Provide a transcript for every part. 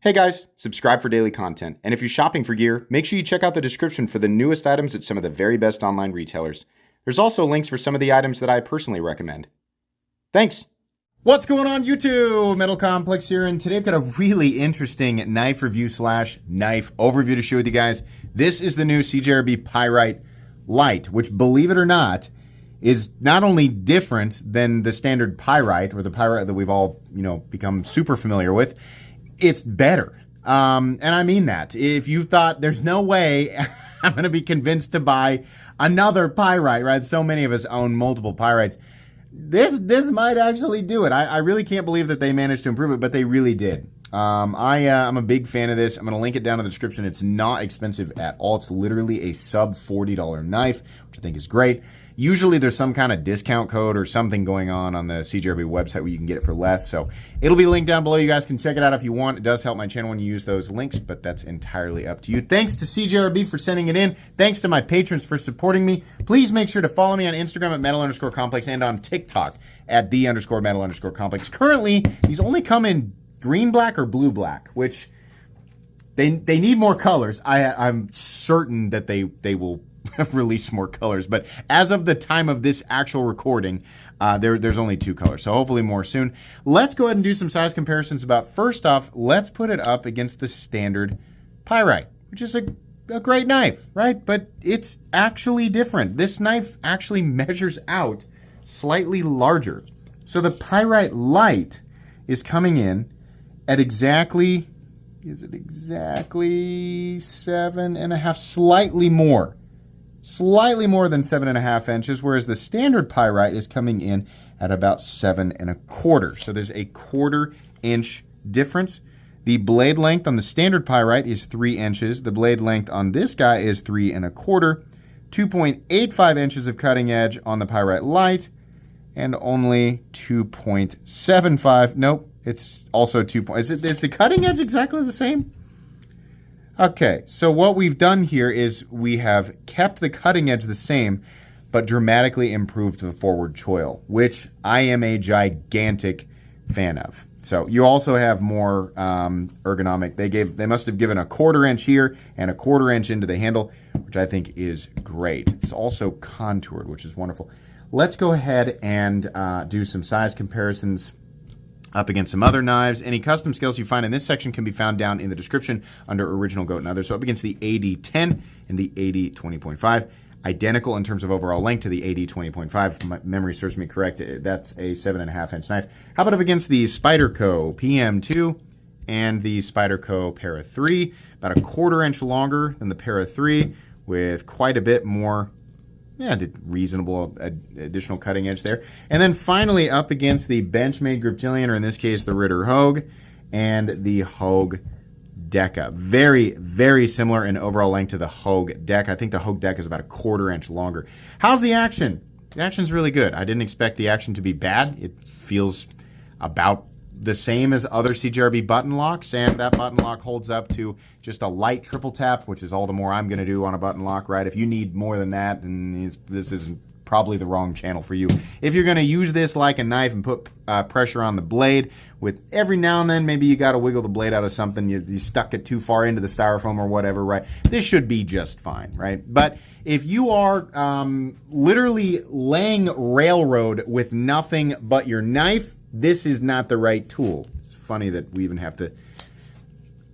Hey guys, subscribe for daily content. And if you're shopping for gear, make sure you check out the description for the newest items at some of the very best online retailers. There's also links for some of the items that I personally recommend. Thanks! What's going on YouTube? Metal Complex here, and today I've got a really interesting knife review / knife overview to share with you guys. This is the new CJRB Pyrite Light, which, believe it or not, is not only different than the standard Pyrite, or the Pyrite that we've all, become super familiar with, it's better. And I mean that. If you thought there's no way I'm going to be convinced to buy another Pyrite, right? So many of us own multiple Pyrites. This might actually do it. I really can't believe that they managed to improve it, but they really did. I'm a big fan of this. I'm going to link it down in the description. It's not expensive at all. It's literally a sub $40 knife, which I think is great. Usually there's some kind of discount code or something going on the CJRB website where you can get it for less. So it'll be linked down below. You guys can check it out if you want. It does help my channel when you use those links, but that's entirely up to you. Thanks to CJRB for sending it in. Thanks to my patrons for supporting me. Please make sure to follow me on Instagram at metal_complex and on TikTok at @the_metal_complex. Currently, these only come in green black or blue black, which they need more colors. I'm certain that they will release more colors, but as of the time of this actual recording, there's only 2 colors, so hopefully more soon. Let's go ahead and do some size comparisons. First off, let's put it up against the standard Pyrite, which is a great knife, right? But it's actually different. This knife actually measures out slightly larger. So the Pyrite Light is coming in at exactly 7.5, slightly more than 7.5 inches, whereas the standard Pyrite is coming in at about 7.25. So there's a 1/4 inch difference. The blade length on the standard Pyrite is 3 inches. The blade length on this guy is 3.25. 2.85 inches of cutting edge on the Pyrite Light, and only 2.75. Nope, it's also 2. Is the cutting edge exactly the same? Okay, so what we've done here is we have kept the cutting edge the same, but dramatically improved the forward choil, which I am a gigantic fan of. So you also have more ergonomic. They must have given a 1/4 inch here and a 1/4 inch into the handle, which I think is great. It's also contoured, which is wonderful. Let's go ahead and do some size comparisons up against some other knives. Any custom scales you find in this section can be found down in the description under Original Goat and Others. So up against the AD10 and the AD20.5. Identical in terms of overall length to the AD20.5. If my memory serves me correct, that's a 7.5 inch knife. How about up against the Spyderco PM2 and the Spyderco Para 3? About a 1/4 inch longer than the Para 3 with quite a bit more reasonable additional cutting edge there. And then finally up against the Benchmade Griptilian, or in this case the Ritter Hogue, and the Hogue Deca. Very, very similar in overall length to the Hogue Deca. I think the Hogue Deca is about a 1/4 inch longer. How's the action? The action's really good. I didn't expect the action to be bad. It feels about the same as other CJRB button locks, and that button lock holds up to just a light triple tap, which is all the more I'm going to do on a button lock, right? If you need more than that, then this is probably the wrong channel for you. If you're going to use this like a knife and put pressure on the blade, with every now and then maybe you got to wiggle the blade out of something, you stuck it too far into the styrofoam or whatever, right? This should be just fine, right? But if you are literally laying railroad with nothing but your knife, this is not the right tool. It's funny that we even have to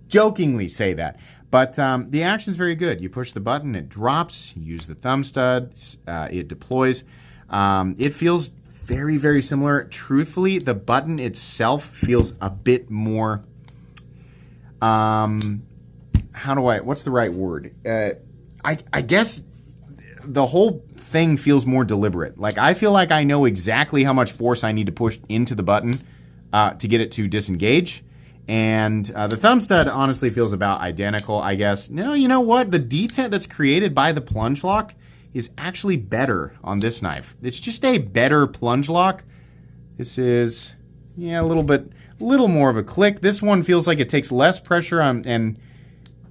jokingly say that. But the action's very good. You push the button, it drops. You use the thumb stud, it deploys. It feels very, very similar. Truthfully, the button itself feels a bit more, what's the right word? I guess the whole thing feels more deliberate. Like, I feel like I know exactly how much force I need to push into the button to get it to disengage. And the thumb stud honestly feels about identical, I guess. No, you know what? The detent that's created by the plunge lock is actually better on this knife. It's just a better plunge lock. This is, a little more of a click. This one feels like it takes less pressure and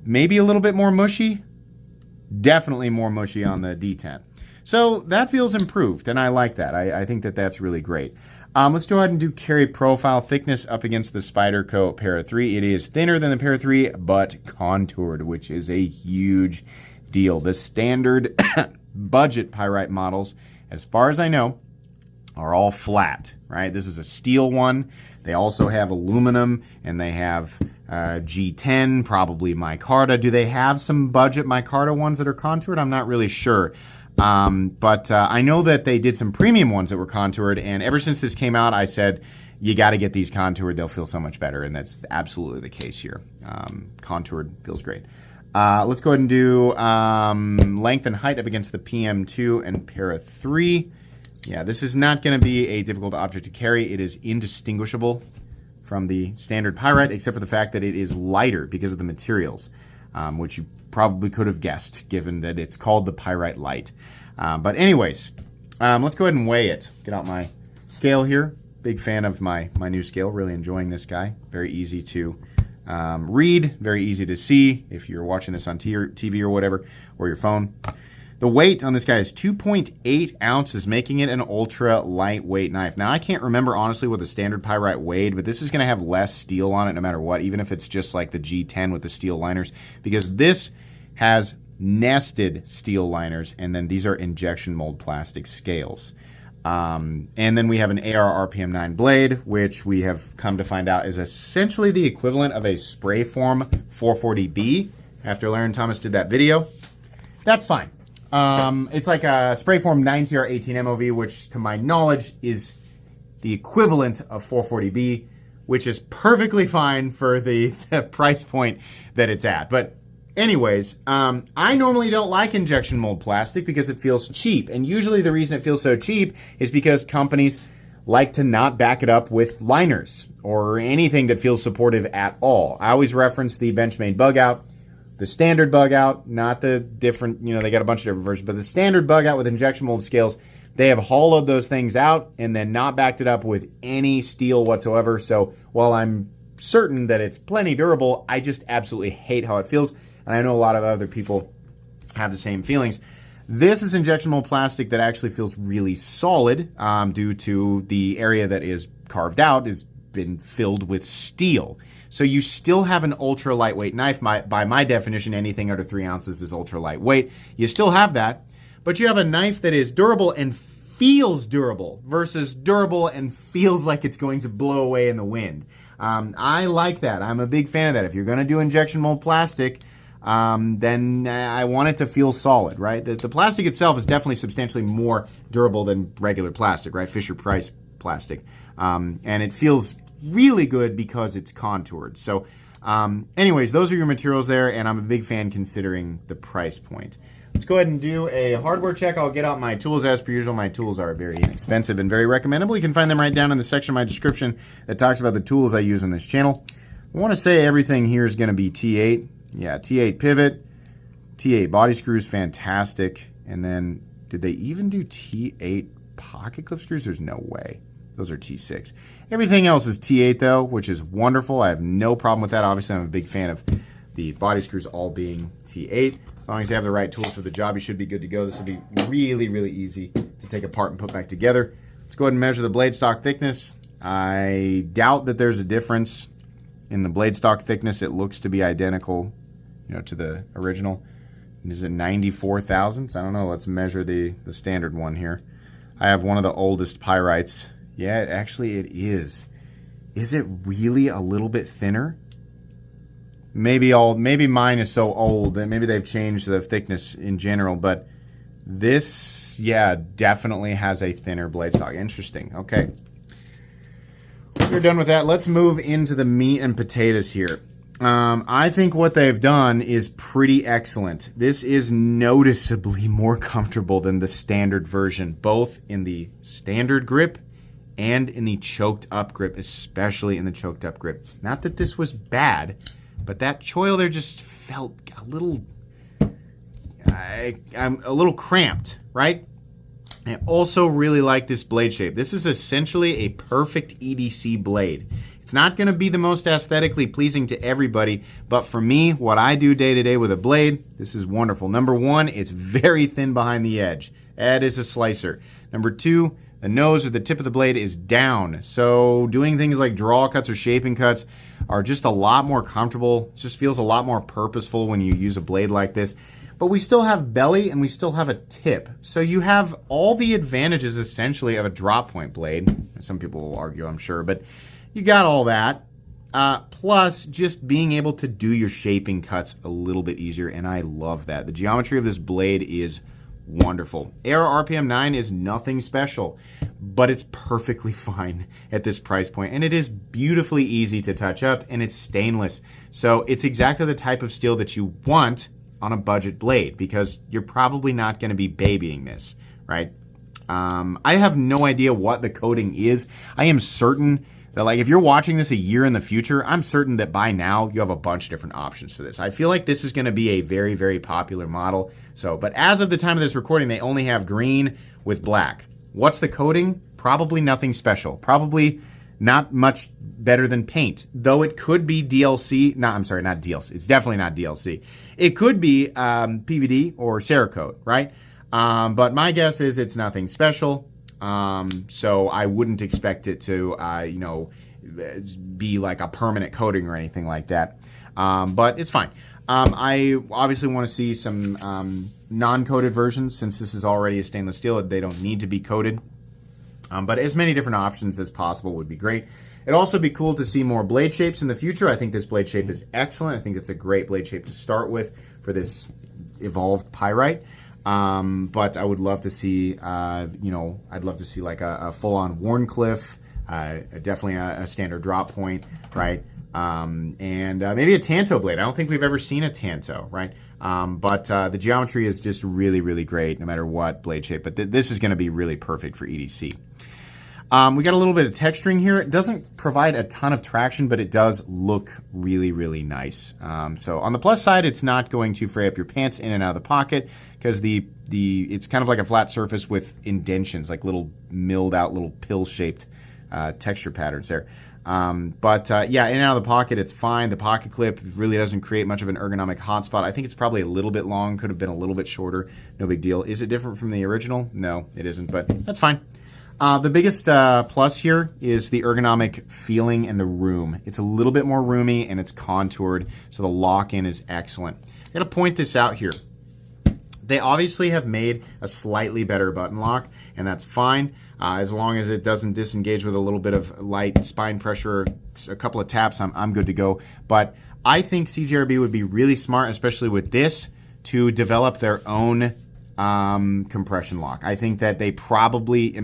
maybe a little bit more mushy. Definitely more mushy on the detent. So that feels improved, and I like that. I think that that's really great. Let's go ahead and do carry profile thickness up against the Spyderco Para 3. It is thinner than the Para 3, but contoured, which is a huge deal. The standard budget pyrite models, as far as I know, are all flat, right? This is a steel one. They also have aluminum, and they have G10, probably micarta. Do they have some budget micarta ones that are contoured? I'm not really sure. But I know that they did some premium ones that were contoured, and ever since this came out, I said, you got to get these contoured. They'll feel so much better, and that's absolutely the case here. Contoured feels great. Let's go ahead and do length and height up against the PM2 and Para 3. Yeah, this is not going to be a difficult object to carry. It is indistinguishable from the standard pyrite, except for the fact that it is lighter because of the materials, which you probably could have guessed, given that it's called the Pyrite Light. But anyways, let's go ahead and weigh it. Get out my scale here. Big fan of my new scale. Really enjoying this guy. Very easy to read, very easy to see if you're watching this on TV or whatever, or your phone. The weight on this guy is 2.8 ounces, making it an ultra lightweight knife. Now, I can't remember honestly what the standard pyrite weighed, but this is going to have less steel on it no matter what, even if it's just like the G10 with the steel liners, because this has nested steel liners, and then these are injection mold plastic scales. And then we have an AR RPM 9 blade, which we have come to find out is essentially the equivalent of a spray form 440B. After Larry and Thomas did that video, that's fine. It's like a spray form 9CR18 MOV, which to my knowledge is the equivalent of 440B, which is perfectly fine for the price point that it's at. But anyways, I normally don't like injection mold plastic because it feels cheap. And usually the reason it feels so cheap is because companies like to not back it up with liners or anything that feels supportive at all. I always reference the Benchmade bug out, the standard bug out, not the different, they got a bunch of different versions, but the standard bug out with injection mold scales, they have hollowed those things out and then not backed it up with any steel whatsoever. So while I'm certain that it's plenty durable, I just absolutely hate how it feels. And I know a lot of other people have the same feelings. This is injection mold plastic that actually feels really solid due to the area that is carved out has been filled with steel. So you still have an ultra lightweight knife. By my definition, anything under 3 ounces is ultra lightweight. You still have that, but you have a knife that is durable and feels durable versus durable and feels like it's going to blow away in the wind. I like that. I'm a big fan of that. If you're going to do injection mold plastic, then I want it to feel solid, right? The plastic itself is definitely substantially more durable than regular plastic, right? Fisher-Price plastic. And it feels really good because it's contoured. So anyways, those are your materials there, and I'm a big fan considering the price point. Let's go ahead and do a hardware check. I'll get out my tools as per usual. My tools are very inexpensive and very recommendable. You can find them right down in the section of my description that talks about the tools I use on this channel. I want to say everything here is going to be T8. Yeah, T8 pivot, T8 body screws, fantastic. And then, did they even do T8 pocket clip screws? There's no way. Those are T6. Everything else is T8 though, which is wonderful. I have no problem with that. Obviously, I'm a big fan of the body screws all being T8. As long as you have the right tools for the job, you should be good to go. This will be really, really easy to take apart and put back together. Let's go ahead and measure the blade stock thickness. I doubt that there's a difference in the blade stock thickness. It looks to be identical, to the original. Is it 94 thousandths? I don't know. Let's measure the standard one here. I have one of the oldest pyrites. Yeah, actually it is. Is it really a little bit thinner? Maybe mine is so old that maybe they've changed the thickness in general, but this, yeah, definitely has a thinner blade stock. Interesting. Okay. We're done with that. Let's move into the meat and potatoes here. I think what they've done is pretty excellent. This is noticeably more comfortable than the standard version, both in the standard grip and in the choked up grip, especially in the choked up grip. Not that this was bad, but that choil there just felt a little, I'm a little cramped, right? I also really like this blade shape. This is essentially a perfect EDC blade. It's not going to be the most aesthetically pleasing to everybody, but for me, what I do day to day with a blade, this is wonderful. Number one, it's very thin behind the edge. That is a slicer. Number two, The nose or the tip of the blade is down. So doing things like draw cuts or shaping cuts are just a lot more comfortable. It just feels a lot more purposeful when you use a blade like this. But we still have belly and we still have a tip. So you have all the advantages essentially of a drop point blade. Some people will argue, I'm sure, but you got all that. Plus just being able to do your shaping cuts a little bit easier, and I love that. The geometry of this blade is wonderful. AR RPM 9 is nothing special, but it's perfectly fine at this price point, and it is beautifully easy to touch up, and it's stainless. So it's exactly the type of steel that you want on a budget blade, because you're probably not going to be babying this, right? I have no idea what the coating is. I am certain that, like, if you're watching this a year in the future, I'm certain that by now you have a bunch of different options for this. I feel like this is going to be a very, very popular model. So, but as of the time of this recording, they only have green with black. What's the coating? Probably nothing special. Probably not much better than paint, though it could be DLC. No, I'm sorry, not DLC. It's definitely not DLC. It could be PVD or Cerakote, right? But my guess is it's nothing special. So I wouldn't expect it to, be like a permanent coating or anything like that. But it's fine. I obviously want to see some non-coated versions, since this is already a stainless steel. They don't need to be coated. But as many different options as possible would be great. It'd also be cool to see more blade shapes in the future. I think this blade shape is excellent. I think it's a great blade shape to start with for this evolved pyrite. But I would love to see, I'd love to see like a full-on Warncliffe, definitely a standard drop point, right? And maybe a Tanto blade. I don't think we've ever seen a Tanto, right? But the geometry is just really, really great no matter what blade shape. But this is going to be really perfect for EDC. We got a little bit of texturing here. It doesn't provide a ton of traction, but it does look really, really nice. So on the plus side, it's not going to fray up your pants in and out of the pocket, because it's kind of like a flat surface with indentions, like little milled out, little pill-shaped texture patterns there. Yeah, in and out of the pocket, it's fine. The pocket clip really doesn't create much of an ergonomic hotspot. I think it's probably a little bit long, could have been a little bit shorter. No big deal. Is it different from the original? No, it isn't, but that's fine. The biggest plus here is the ergonomic feeling in the room. It's a little bit more roomy and it's contoured, so the lock-in is excellent. I gotta point this out here. They obviously have made a slightly better button lock, and that's fine, as long as it doesn't disengage with a little bit of light spine pressure, a couple of taps, I'm good to go. But I think CJRB would be really smart, especially with this, to develop their own compression lock. I think that they probably,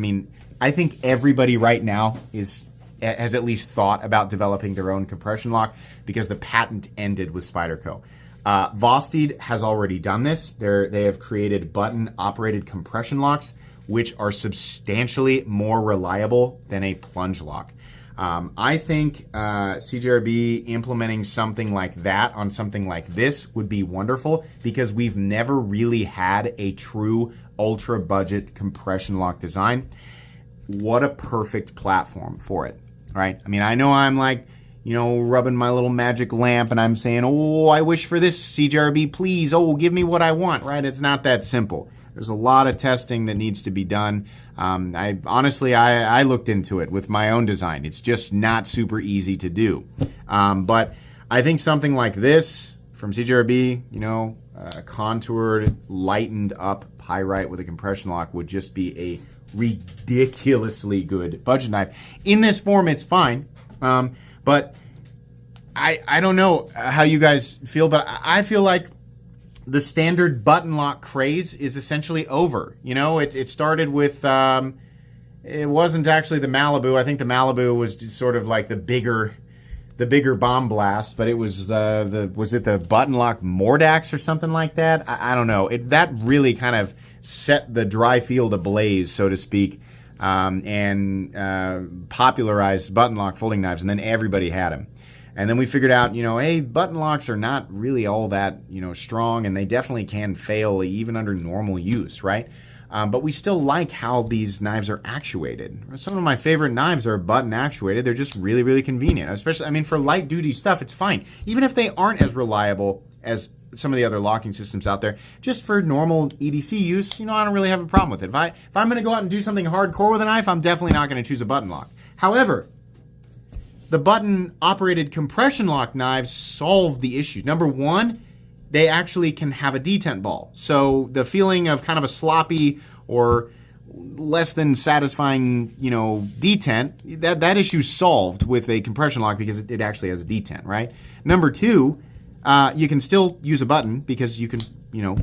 I think everybody right now has at least thought about developing their own compression lock, because the patent ended with Spyderco. Vosteed has already done this. They have created button-operated compression locks, which are substantially more reliable than a plunge lock. I think CJRB implementing something like that on something like this would be wonderful, because we've never really had a true ultra-budget compression lock design. What a perfect platform for it, right? I know I'm like, rubbing my little magic lamp and I'm saying, oh, I wish for this, CJRB, please. Oh, give me what I want, right? It's not that simple. There's a lot of testing that needs to be done. I honestly looked into it with my own design. It's just not super easy to do. But I think something like this from CJRB, a contoured, lightened up pyrite with a compression lock would just be a ridiculously good budget knife. In this form, it's fine. But I don't know how you guys feel, but I feel like the standard button lock craze is essentially over. It started with, it wasn't actually the Malibu. I think the Malibu was just sort of like the bigger bomb blast, but it was was it the button lock Mordax or something like that? I don't know. That really kind of set the dry field ablaze, so to speak, and popularized button lock folding knives, and then everybody had them. And then we figured out, hey, button locks are not really all that, strong, and they definitely can fail even under normal use, right? But we still like how these knives are actuated. Some of my favorite knives are button actuated. They're just really, really convenient. Especially, for light duty stuff, it's fine. Even if they aren't as reliable as some of the other locking systems out there. Just for normal EDC use, I don't really have a problem with it. If I'm going to go out and do something hardcore with a knife, I'm definitely not going to choose a button lock. However, the button-operated compression lock knives solve the issue. Number one, they actually can have a detent ball. So the feeling of kind of a sloppy or less than satisfying, detent, that issue's solved with a compression lock because it actually has a detent, right? Number two, you can still use a button because you can,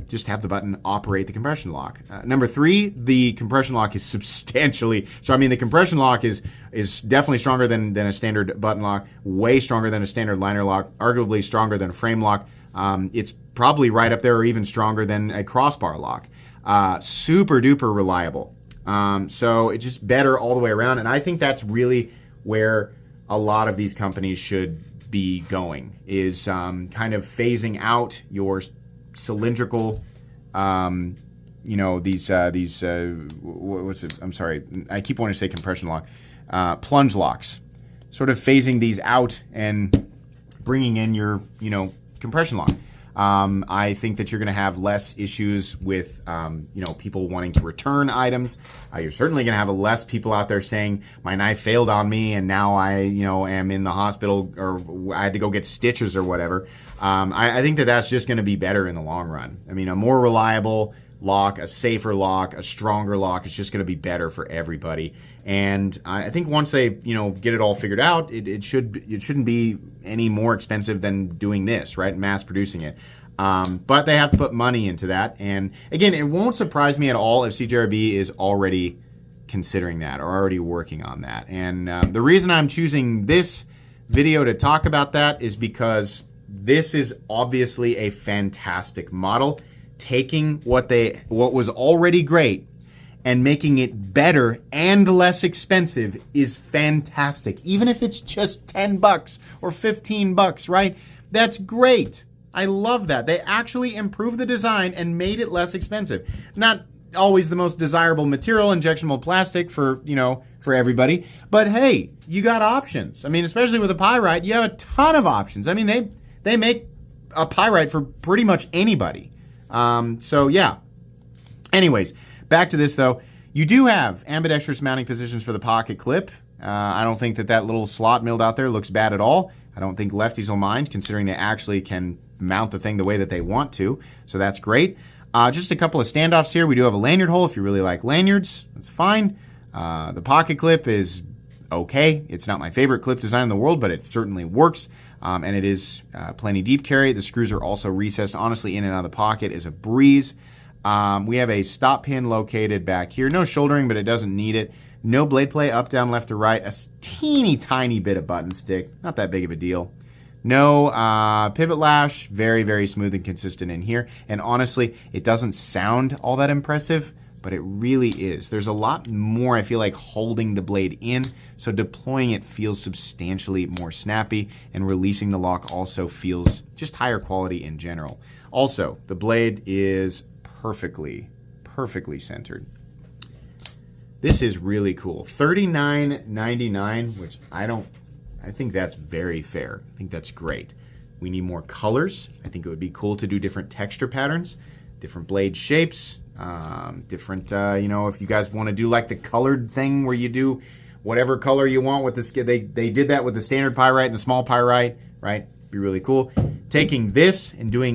just have the button operate the compression lock. Number three, the compression lock is substantially, the compression lock is definitely stronger than a standard button lock, way stronger than a standard liner lock, arguably stronger than a frame lock. It's probably right up there or even stronger than a crossbar lock. Super duper reliable. So it's just better all the way around. And I think that's really where a lot of these companies should be going, is kind of phasing out your cylindrical, what's it? I'm sorry. I keep wanting to say compression lock, plunge locks, sort of phasing these out and bringing in your, compression lock. I think that you're going to have less issues with, people wanting to return items. You're certainly going to have less people out there saying my knife failed on me and now I, am in the hospital or I had to go get stitches or whatever. I think that that's just going to be better in the long run. A more reliable lock, a safer lock, a stronger lock, it's just going to be better for everybody. And I think once they, get it all figured out, it shouldn't be any more expensive than doing this, right? Mass producing it. But they have to put money into that. And again, it won't surprise me at all if CJRB is already considering that or already working on that. And the reason I'm choosing this video to talk about that is because this is obviously a fantastic model, taking what was already great and making it better and less expensive is fantastic. Even if it's just $10 or $15, right? That's great. I love that. They actually improved the design and made it less expensive. Not always the most desirable material, injectionable plastic for everybody, but hey, you got options. Especially with a Pyrite, you have a ton of options. They make a Pyrite for pretty much anybody. So yeah. Anyways, back to this though. You do have ambidextrous mounting positions for the pocket clip. I don't think that little slot milled out there looks bad at all. I don't think lefties will mind, considering they actually can mount the thing the way that they want to. So that's great. Just a couple of standoffs here. We do have a lanyard hole if you really like lanyards. That's fine. The pocket clip is okay. It's not my favorite clip design in the world, but it certainly works. And it is plenty deep carry. The screws are also recessed. Honestly, in and out of the pocket is a breeze. We have a stop pin located back here. No shouldering, but it doesn't need it. No blade play up, down, left, or right. A teeny tiny bit of button stick. Not that big of a deal. No pivot lash. Very, very smooth and consistent in here. And honestly, it doesn't sound all that impressive, but it really is. There's a lot more, I feel like, holding the blade in, so deploying it feels substantially more snappy, and releasing the lock also feels just higher quality in general. Also, the blade is perfectly centered. This is really cool. $39.99, which I think that's very fair. I think that's great. We need more colors. I think it would be cool to do different texture patterns, different blade shapes, different, if you guys want to do like the colored thing where you do whatever color you want with the skin. They did that with the standard Pyrite and the small Pyrite, right? Be really cool. Taking this and doing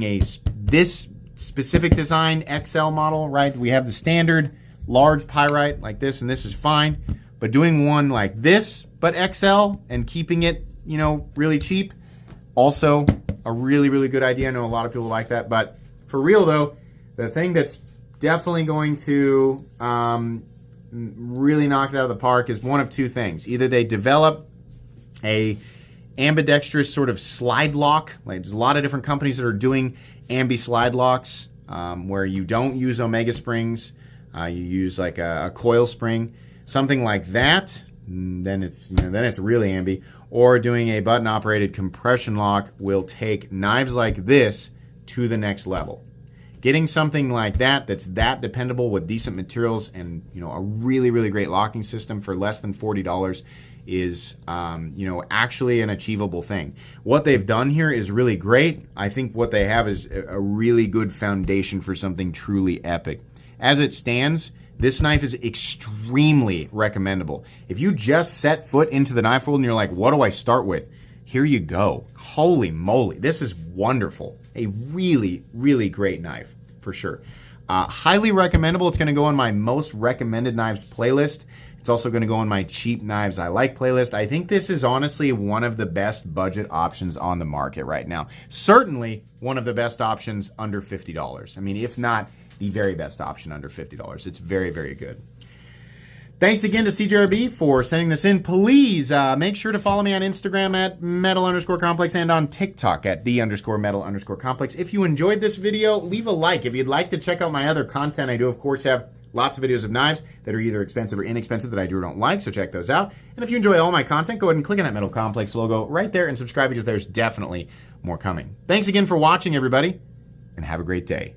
this specific design XL model, right? We have the standard large Pyrite like this, and this is fine. But doing one like this, but XL, and keeping it, really cheap, also a really, really good idea. I know a lot of people like that. But for real, though, the thing that's definitely going to really knock it out of the park is one of two things. Either they develop a ambidextrous sort of slide lock. Like, there's a lot of different companies that are doing ambi slide locks where you don't use omega springs. You use like a coil spring, something like that. Then it's really ambi. Or doing a button operated compression lock will take knives like this to the next level. Getting something like that's that dependable with decent materials and a really, really great locking system for less than $40 is, actually an achievable thing. What they've done here is really great. I think what they have is a really good foundation for something truly epic. As it stands, this knife is extremely recommendable. If you just set foot into the knife world and you're like, what do I start with? Here you go. Holy moly. This is wonderful. A really, really great knife for sure. Highly recommendable. It's going to go on my most recommended knives playlist. It's also going to go on my cheap knives I like playlist. I think this is honestly one of the best budget options on the market right now. Certainly one of the best options under $50. I mean, if not the very best option under $50. It's very, very good. Thanks again to CJRB for sending this in. Please make sure to follow me on Instagram at metal_complex and on TikTok at _metal_complex. If you enjoyed this video, leave a like. If you'd like to check out my other content, I do, of course, have lots of videos of knives that are either expensive or inexpensive that I do or don't like, so check those out. And if you enjoy all my content, go ahead and click on that Metal Complex logo right there and subscribe because there's definitely more coming. Thanks again for watching, everybody, and have a great day.